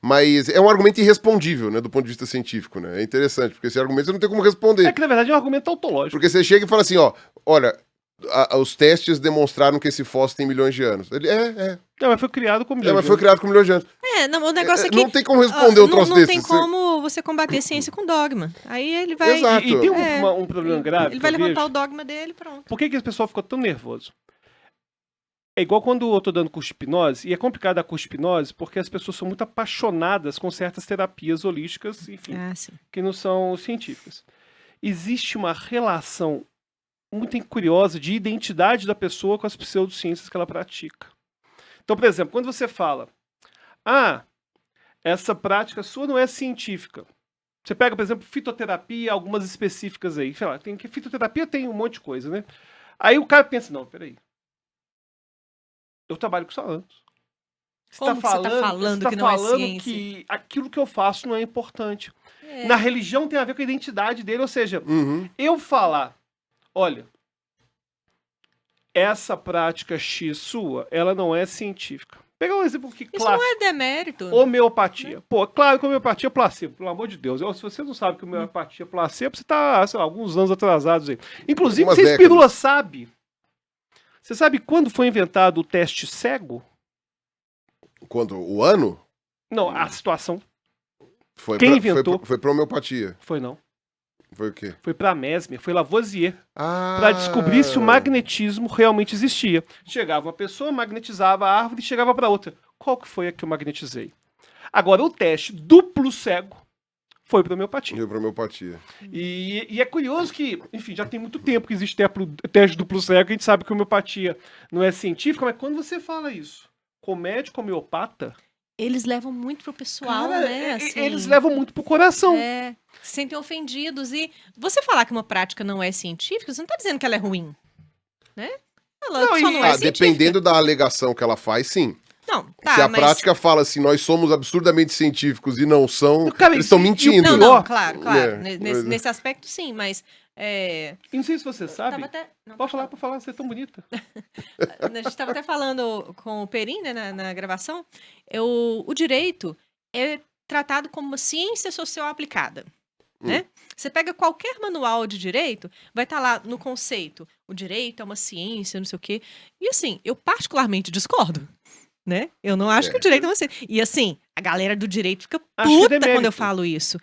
Mas é um argumento irrespondível, né, do ponto de vista científico, né? É interessante, porque esse argumento você não tem como responder. É que, na verdade, é um argumento tautológico. Porque você chega e fala assim, olha, os testes demonstraram que esse fóssil tem milhões de anos. Ele, Não, mas foi criado como mas foi criado com milhões de anos. Não, o negócio é que Não tem como responder um troço não desse. tem como você combater ciência com dogma. Aí ele vai... Exato. E tem um problema grave. Ele vai que eu levantar vejo. o dogma dele, pronto. Por que esse pessoal ficou tão nervoso? É igual quando eu tô dando curso de hipnose, e é complicado a curso de hipnose porque as pessoas são muito apaixonadas com certas terapias holísticas, enfim, Sim. que não são científicas. Existe uma relação muito curiosa de identidade da pessoa com as pseudociências que ela pratica. Então, por exemplo, quando você fala, essa prática sua não é científica. Você pega, por exemplo, fitoterapia, algumas específicas aí. Sei lá, fitoterapia tem um monte de coisa, né? Aí o cara pensa, não, peraí. Eu trabalho com isso há anos. Como que você tá falando que não é ciência? Que aquilo que eu faço não é importante. Na religião tem a ver com a identidade dele, ou seja, eu falar, olha, essa prática X sua, ela não é científica. Pegar um exemplo que Isso clássico. não é demérito. Homeopatia. Pô, claro que homeopatia é placebo, pelo amor de Deus. Se você não sabe que homeopatia é placebo, você tá, sei lá, alguns anos atrasados aí. Inclusive, Algumas você décadas. Espírula sabe. Você sabe quando foi inventado o teste cego? Quando? O ano? Não, a situação. Quem inventou? Foi pra homeopatia. Foi não. Foi o quê? Foi pra Mesmer, foi Lavoisier. Pra Pra descobrir se o magnetismo realmente existia. Chegava uma pessoa, magnetizava a árvore e chegava pra outra. Qual que foi a que eu magnetizei? Agora, o teste duplo cego foi pra homeopatia. Deu pra homeopatia. E é curioso que, enfim, já tem muito tempo que existe teste duplo cego, a gente sabe que a homeopatia não é científica, mas quando você fala isso com médico homeopata, Eles levam muito pro pessoal, cara, né? Assim, eles levam muito pro coração. se sentem ofendidos. E você falar que uma prática não é científica, você não tá dizendo que ela é ruim, né? Ela Não, só e- não é científica. Dependendo da alegação que ela faz, sim. Não, tá, Se a mas... prática fala assim, nós somos absurdamente científicos e não são, Cara, eles estão e o mentindo. Não, pior- claro. É, Nesse, pois é. nesse aspecto, sim, mas É, E não sei se você eu sabe. tava até- não, Pode falar, você é tão bonita. A gente estava até falando com o Perim, né, na gravação. O direito é tratado como uma ciência social aplicada. Né? Você pega qualquer manual de direito, vai estar lá no conceito: o direito é uma ciência, não sei o quê. E assim, eu particularmente discordo. Né? Eu não acho que o direito é uma ciência. E assim, a galera do direito fica Acho que é puta demérito. quando eu falo isso.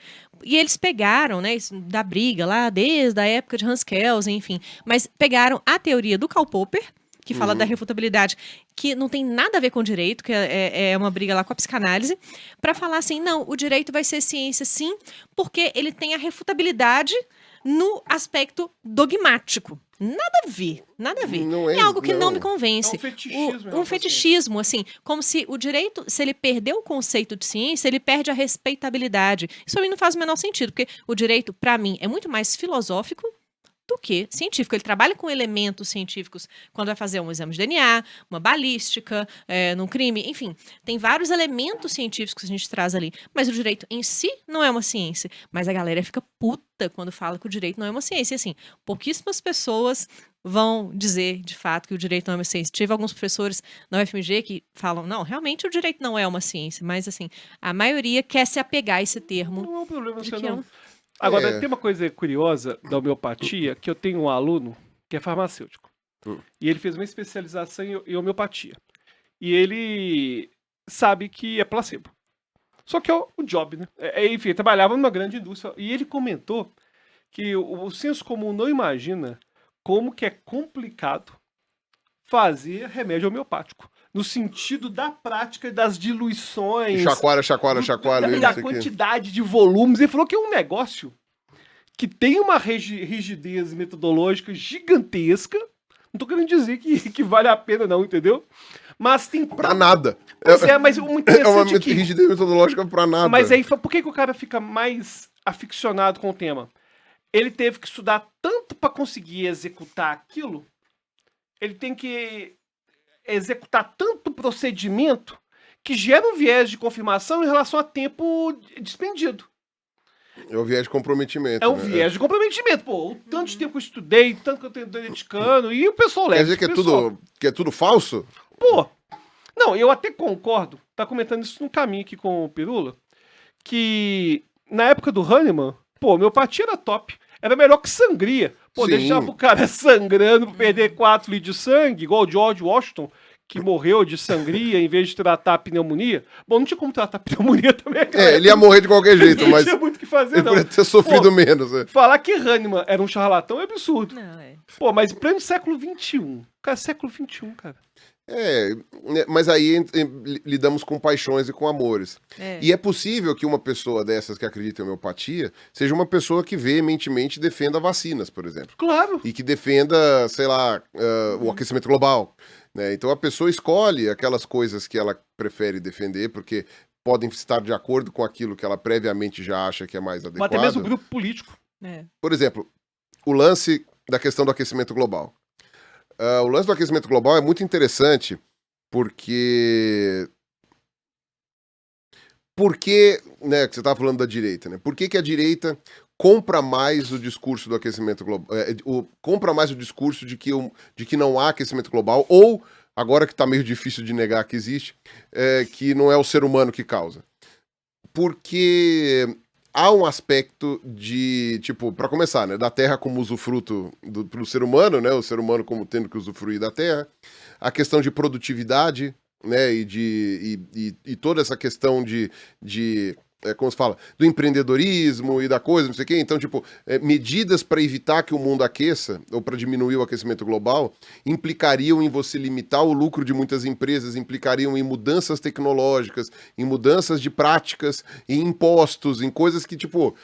E eles pegaram, né, isso da briga lá, desde a época de Hans Kelsen, enfim. Mas pegaram a teoria do Karl Popper, que fala da refutabilidade, que não tem nada a ver com direito, que é uma briga lá com a psicanálise, para falar assim, não, o direito vai ser ciência sim, porque ele tem a refutabilidade no aspecto dogmático. Nada a ver, nada a ver. Não É algo que não me É convence. um fetichismo. Um fetichismo, assim, como se o direito, se ele perder o conceito de ciência, ele perde a respeitabilidade. Isso pra mim não faz o menor sentido, porque o direito, pra mim, é muito mais filosófico do que científico. Ele trabalha com elementos científicos quando vai fazer um exame de DNA, uma balística, num crime, enfim. Tem vários elementos científicos que a gente traz ali. Mas o direito em si não é uma ciência. Mas a galera fica puta quando fala que o direito não é uma ciência. E assim, pouquíssimas pessoas vão dizer, de fato, que o direito não é uma ciência. Tive alguns professores na UFMG que falam, não, realmente o direito não é uma ciência. Mas assim, a maioria quer se apegar a esse termo. Não é um problema, de você que é não. um- Agora, tem uma coisa curiosa da homeopatia, que eu tenho um aluno que é farmacêutico. E ele fez uma especialização em homeopatia. E ele sabe que é placebo. Só que é o job, né? Enfim, ele trabalhava numa grande indústria. E ele comentou que o senso comum não imagina como que é complicado fazer remédio homeopático. No sentido da prática das diluições. Chacoalha, Da não sei o quê. quantidade de volumes. Ele falou que é um negócio que tem uma rigidez metodológica gigantesca. Não tô querendo dizer que vale a pena, não, entendeu? Mas tem. Pra nada. Pois mas o É uma interessante é que. rigidez metodológica pra nada. Mas aí, por que o cara fica mais aficionado com o tema? Ele teve que estudar tanto para conseguir executar aquilo. Ele tem que executar tanto procedimento que gera um viés de confirmação em relação a tempo despendido. É o viés de comprometimento. É um né? viés de comprometimento. Pô, o tanto de tempo que eu estudei, tanto que eu tenho dedicando, e o pessoal leva. Quer dizer que é tudo falso? Pô, não, eu até concordo, tá comentando isso no caminho aqui com o Pirula, que na época do Hahnemann, pô, homeopatia era top. Era melhor que sangria. Pô, Sim. deixava o cara sangrando pra perder 4 litros de sangue, igual o George Washington, que morreu de sangria em vez de tratar a pneumonia. Bom, não tinha como tratar a pneumonia também. Ele ia morrer de qualquer jeito, Não mas tinha muito o que fazer, ele não. poderia ter sofrido Pô, menos. né? Falar que Hahnemann era um charlatão é absurdo. Não, é. Pô, mas em pleno século XXI. Cara, século XXI, cara. Mas aí lidamos com paixões e com amores. É. E é possível que uma pessoa dessas que acredita em homeopatia seja uma pessoa que veementemente defenda vacinas, por exemplo. Claro. E que defenda, sei lá, o aquecimento global. Né? Então a pessoa escolhe aquelas coisas que ela prefere defender, porque podem estar de acordo com aquilo que ela previamente já acha que é mais Mas adequado. até mesmo o grupo político. É. Por exemplo, o lance da questão do aquecimento global. O lance do aquecimento global é muito interessante porque... né, que você estava falando da direita, né? Por que a direita compra mais o discurso do aquecimento global? Compra mais o discurso de que não há aquecimento global, ou, agora que está meio difícil de negar que existe, que não é o ser humano que causa. Porque há um aspecto de, tipo, para começar, né, da Terra como usufruto pro ser humano, né, o ser humano como tendo que usufruir da Terra, a questão de produtividade, né, e toda essa questão de como se fala, do empreendedorismo e da coisa, não sei o quê. Então, tipo, medidas para evitar que o mundo aqueça, ou para diminuir o aquecimento global, implicariam em você limitar o lucro de muitas empresas, implicariam em mudanças tecnológicas, em mudanças de práticas, em impostos, em coisas que, tipo,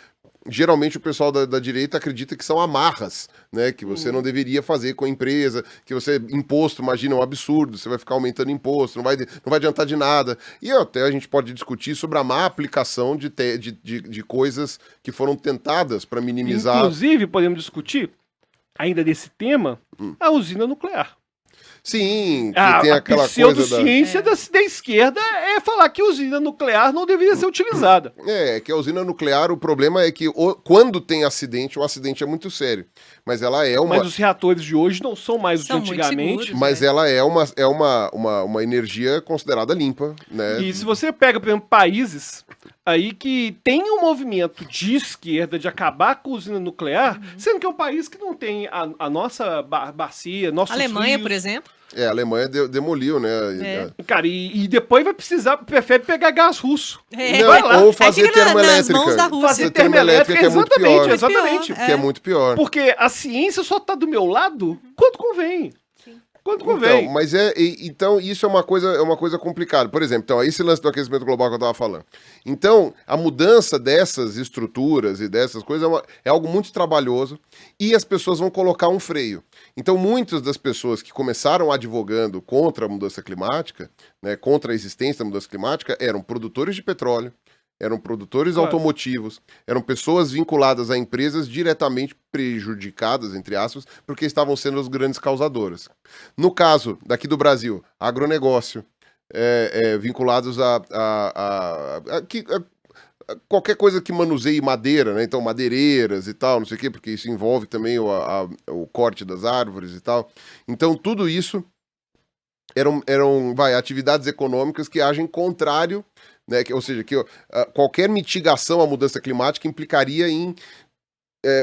geralmente o pessoal da direita acredita que são amarras, né? Que você não deveria fazer com a empresa, que imposto, imagina, é um absurdo, você vai ficar aumentando imposto, não vai adiantar de nada. E até a gente pode discutir sobre a má aplicação de coisas que foram tentadas para minimizar. Inclusive, podemos discutir, ainda desse tema, a usina nuclear. Sim, que A, tem a aquela coisa da... pseudociência da esquerda é falar que usina nuclear não deveria ser utilizada. Que a usina nuclear, o problema é que quando tem acidente, o acidente é muito sério. Mas ela é uma... Mas os reatores de hoje não são mais os de São muito antigamente. seguros. Mas ela é uma energia considerada limpa, né? E se você pega, por exemplo, países aí que tem um movimento de esquerda de acabar com a usina nuclear, sendo que é um país que não tem a nossa bacia, nossos Alemanha, rios. por exemplo. A Alemanha demoliu, né? Cara, e depois vai precisar, prefere pegar gás russo. É. Não, Vai lá. ou Aí fazer fica nas termoelétrica. mãos da Rússia. Fazer termoelétrica que é muito pior. exatamente. Que é muito pior. Porque a ciência só tá do meu lado quando convém. Quando convém. Então, mas então isso é uma coisa complicada. Por exemplo, então, esse lance do aquecimento global que eu estava falando. Então, a mudança dessas estruturas e dessas coisas é algo muito trabalhoso e as pessoas vão colocar um freio. Então, muitas das pessoas que começaram advogando contra a mudança climática, né, contra a existência da mudança climática, eram produtores de petróleo, eram produtores automotivos, eram pessoas vinculadas a empresas diretamente prejudicadas, entre aspas, porque estavam sendo as grandes causadoras. No caso daqui do Brasil, agronegócio, vinculados a qualquer coisa que manuseie madeira, né? Então, madeireiras e tal, não sei o quê, porque isso envolve também o corte das árvores e tal. Então, tudo isso eram atividades econômicas que agem contrário, né? Ou seja, que qualquer mitigação à mudança climática implicaria em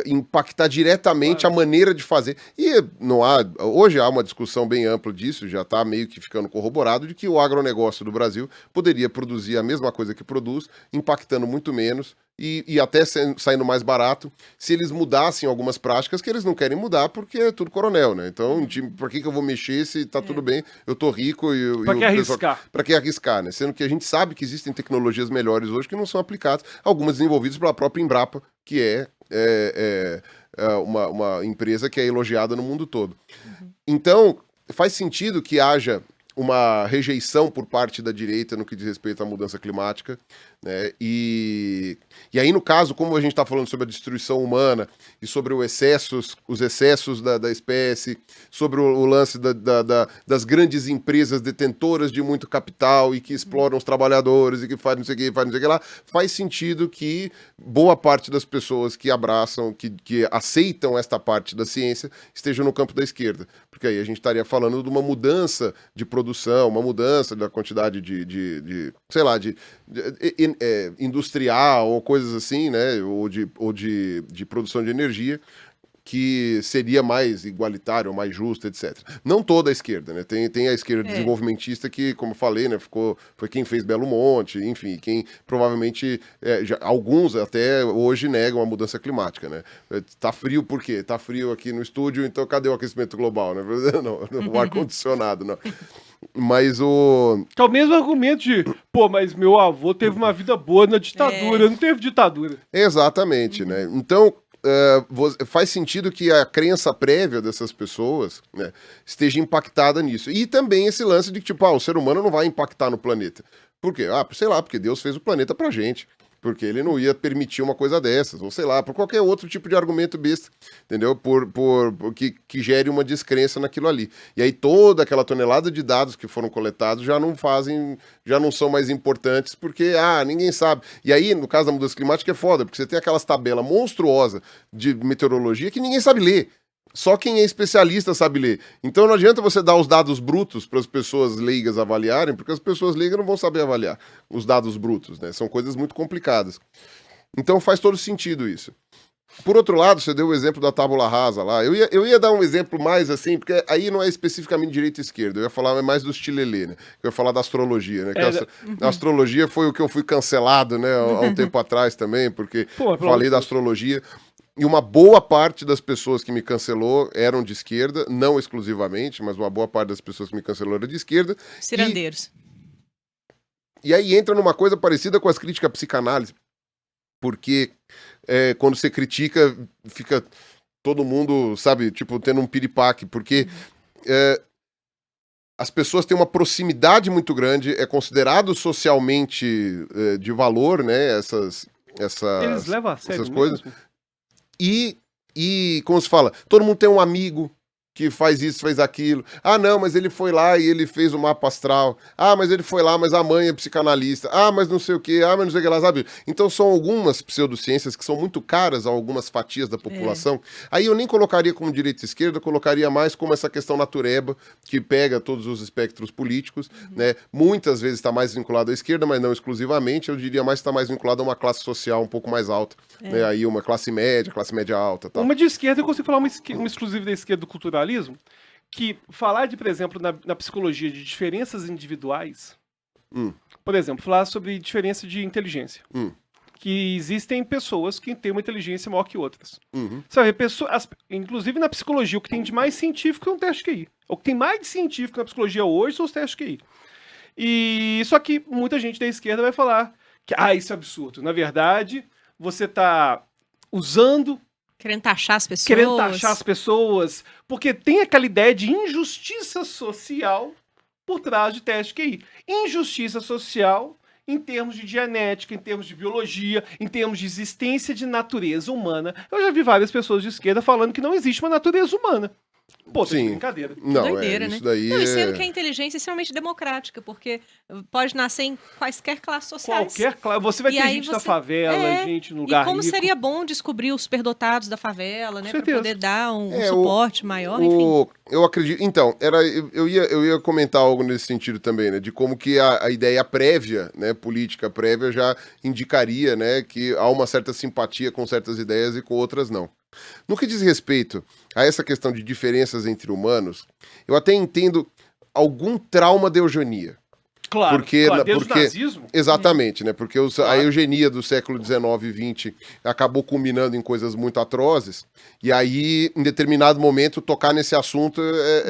impactar diretamente a maneira de fazer. E hoje há uma discussão bem ampla disso, já está meio que ficando corroborado, de que o agronegócio do Brasil poderia produzir a mesma coisa que produz, impactando muito menos e até saindo mais barato, se eles mudassem algumas práticas que eles não querem mudar, porque é tudo coronel, né? Então, por que eu vou mexer se tá tudo bem, eu tô rico e Pra que arriscar? Para que arriscar, né? Sendo que a gente sabe que existem tecnologias melhores hoje que não são aplicadas, algumas desenvolvidas pela própria Embrapa, que é uma empresa que é elogiada no mundo todo. Então, faz sentido que haja uma rejeição por parte da direita no que diz respeito à mudança climática, né? E aí, no caso, como a gente está falando sobre a destruição humana e sobre os excessos da espécie, sobre o lance das grandes empresas detentoras de muito capital e que exploram os trabalhadores e que faz não sei o que lá, faz sentido que boa parte das pessoas que abraçam, que aceitam esta parte da ciência, estejam no campo da esquerda. Porque aí a gente estaria falando de uma mudança de produção, uma mudança da quantidade de industrial ou coisas assim, né? Ou de produção de energia, que seria mais igualitário, mais justo, etc. Não toda a esquerda, né? Tem a esquerda desenvolvimentista que, como eu falei, né, foi quem fez Belo Monte, enfim, quem provavelmente, alguns até hoje negam a mudança climática, né? Tá frio por quê? Tá frio aqui no estúdio, então cadê o aquecimento global, né? Não, o ar-condicionado, não. Mas Que é o mesmo argumento de, mas meu avô teve uma vida boa na ditadura, não teve ditadura. Exatamente, né? Então, faz sentido que a crença prévia dessas pessoas, né, esteja impactada nisso. E também esse lance de que, o ser humano não vai impactar no planeta. Por quê? Sei lá, porque Deus fez o planeta pra gente. Porque ele não ia permitir uma coisa dessas, ou sei lá, por qualquer outro tipo de argumento besta, entendeu? Que gere uma descrença naquilo ali. E aí toda aquela tonelada de dados que foram coletados já não são mais importantes, porque, ninguém sabe. E aí, no caso da mudança climática, é foda, porque você tem aquelas tabelas monstruosas de meteorologia que ninguém sabe ler. Só quem é especialista sabe ler. Então não adianta você dar os dados brutos para as pessoas leigas avaliarem, porque as pessoas leigas não vão saber avaliar os dados brutos, né? São coisas muito complicadas. Então faz todo sentido isso. Por outro lado, você deu o exemplo da tábula rasa lá. Eu ia dar um exemplo mais assim, porque aí não é especificamente direita e esquerda. Eu ia falar mais do estilelê, né? Eu ia falar da astrologia, né? A astrologia foi o que eu fui cancelado, né? Há um tempo atrás também, porque falei da astrologia. E uma boa parte das pessoas que me cancelou eram de esquerda, não exclusivamente, mas uma boa parte das pessoas que me cancelou era de esquerda. Cirandeiros. E aí entra numa coisa parecida com as críticas à psicanálise, porque quando você critica, fica todo mundo, sabe, tendo um piripaque, porque as pessoas têm uma proximidade muito grande, é considerado socialmente de valor, né, Eles levam a sério essas coisas. mesmo? E, como se fala, todo mundo tem um amigo que faz isso, faz aquilo. Ah, não, mas ele foi lá e ele fez o mapa astral. Ah, mas ele foi lá, mas a mãe é psicanalista. Ah, mas não sei o quê. Ah, mas não sei o que lá, sabe? Então são algumas pseudociências que são muito caras a algumas fatias da população. Aí eu nem colocaria como direita e esquerda, colocaria mais como essa questão natureba, que pega todos os espectros políticos, né? Muitas vezes está mais vinculado à esquerda, mas não exclusivamente. Eu diria mais que está mais vinculado a uma classe social um pouco mais alta. Né? Aí uma classe média alta. Tal. Uma de esquerda, eu consigo falar uma exclusiva da esquerda do culturalismo, que falar de, por exemplo, na psicologia de diferenças individuais, por exemplo, falar sobre diferença de inteligência. Que existem pessoas que têm uma inteligência maior que outras. Sabe, inclusive na psicologia, o que tem de mais científico é um teste QI. O que tem mais de científico na psicologia hoje são os testes QI. E só que muita gente da esquerda vai falar que isso é absurdo. Na verdade, você está usando... Querendo taxar as pessoas. Porque tem aquela ideia de injustiça social por trás de teste QI. Injustiça social em termos de genética, em termos de biologia, em termos de existência de natureza humana. Eu já vi várias pessoas de esquerda falando que não existe uma natureza humana. Pô, Sim. de brincadeira. Não, doideira, isso né? daí Não, e sendo que a inteligência é extremamente democrática, porque pode nascer em quaisquer classes sociais. Você vai E ter aí gente da você- favela, gente no lugar E como rico. seria bom descobrir os superdotados da favela, né? Pra certeza. poder dar um É, suporte maior, enfim. Eu acredito. Então, eu ia comentar algo nesse sentido também, né? De como que a ideia prévia, né? Política prévia já indicaria, né? Que há uma certa simpatia com certas ideias e com outras não. No que diz respeito a essa questão de diferenças entre humanos, eu até entendo algum trauma de eugenia. Claro, desde o porque nazismo. exatamente, né? Porque a Claro. eugenia do século XIX e XX acabou culminando em coisas muito atrozes, e aí, em determinado momento, tocar nesse assunto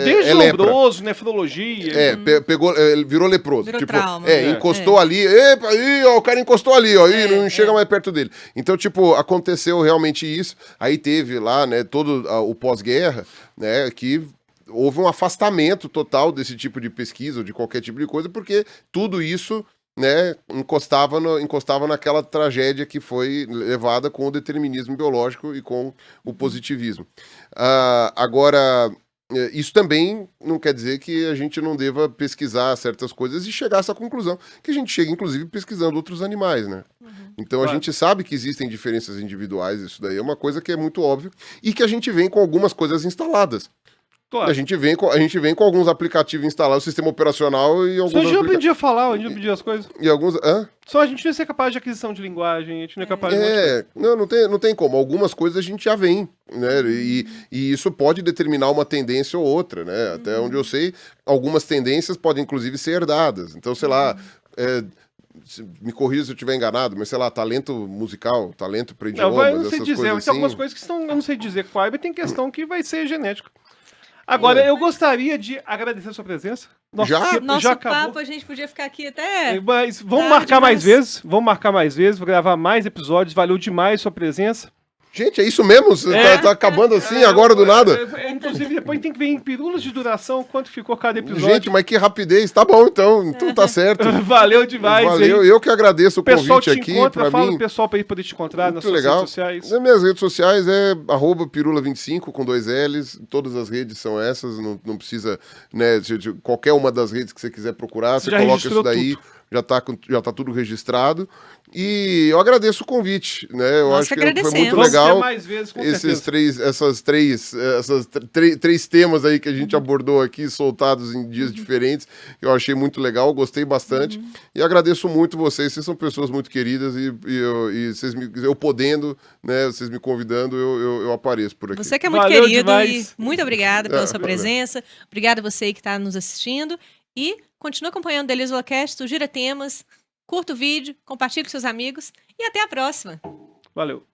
Desde lepra. Lombroso, nefrologia. Pegou, virou leproso. Virou trauma. Encostou ali, epa, aí, ó, o cara encostou ali, ó, não chega é. mais perto dele. Então, tipo, aconteceu realmente isso. Aí teve lá, né, todo o pós-guerra, né, que houve um afastamento total desse tipo de pesquisa ou de qualquer tipo de coisa, porque tudo isso, né, encostava naquela tragédia que foi levada com o determinismo biológico e com o positivismo. Agora, isso também não quer dizer que a gente não deva pesquisar certas coisas e chegar a essa conclusão, que a gente chega, inclusive, pesquisando outros animais, né? Então Claro. a gente sabe que existem diferenças individuais, isso daí é uma coisa que é muito óbvio, e que a gente vem com algumas coisas instaladas. Claro. A gente vem com alguns aplicativos instalados, o sistema operacional e Só a alguns gente não apredia a falar, a gente não apredia as coisas. e alguns. Hã? Só a gente não ia ser capaz de aquisição de linguagem, a gente não é capaz de... um monte de coisa. Não tem como. Algumas coisas a gente já vem, né? E isso pode determinar uma tendência ou outra, né? Até onde eu sei, algumas tendências podem inclusive ser herdadas. Então, sei lá, me corrija se eu estiver enganado, mas sei lá, talento musical, talento para Eu idiomas, não sei essas dizer, coisas tem assim. algumas coisas que estão, eu não sei dizer qual, mas tem questão que vai ser genética. Agora, eu gostaria de agradecer a sua presença. Nosso Já? tempo Nosso já acabou. papo, a gente podia ficar aqui até... Mas vamos tarde, marcar mais mas- vezes, vou gravar mais episódios, valeu demais sua presença. Gente, é isso mesmo? Você tá acabando assim, agora do nada? Inclusive, depois tem que ver em pirulas de duração quanto ficou cada episódio. Gente, mas que rapidez. Tá bom, então tá certo. Valeu demais. Valeu, aí. eu que agradeço o O pessoal convite te aqui, encontra, pra fala mim. pro pessoal pra ir poder te encontrar nas Muito suas legal. redes sociais. Nas minhas redes sociais é @pirula25 com 2 L's. Todas as redes são essas, não precisa, né, de qualquer uma das redes que você quiser procurar, você Já coloca registrou isso daí, já tá tudo registrado. E eu agradeço o convite, né? Eu Nós acho que que foi agradecemos. muito Vamos ter legal. mais vezes, com Esses certeza. três temas aí que a gente abordou aqui, soltados em dias diferentes, eu achei muito legal, gostei bastante. E agradeço muito vocês são pessoas muito queridas e vocês eu podendo, né, vocês me convidando, eu apareço por aqui. Você que é muito Valeu querido demais. e muito obrigada pela sua valeu. presença. Obrigada a você que está nos assistindo. E continue acompanhando o Delisolacast, sugira temas, curta o vídeo, compartilhe com seus amigos e até a próxima. Valeu.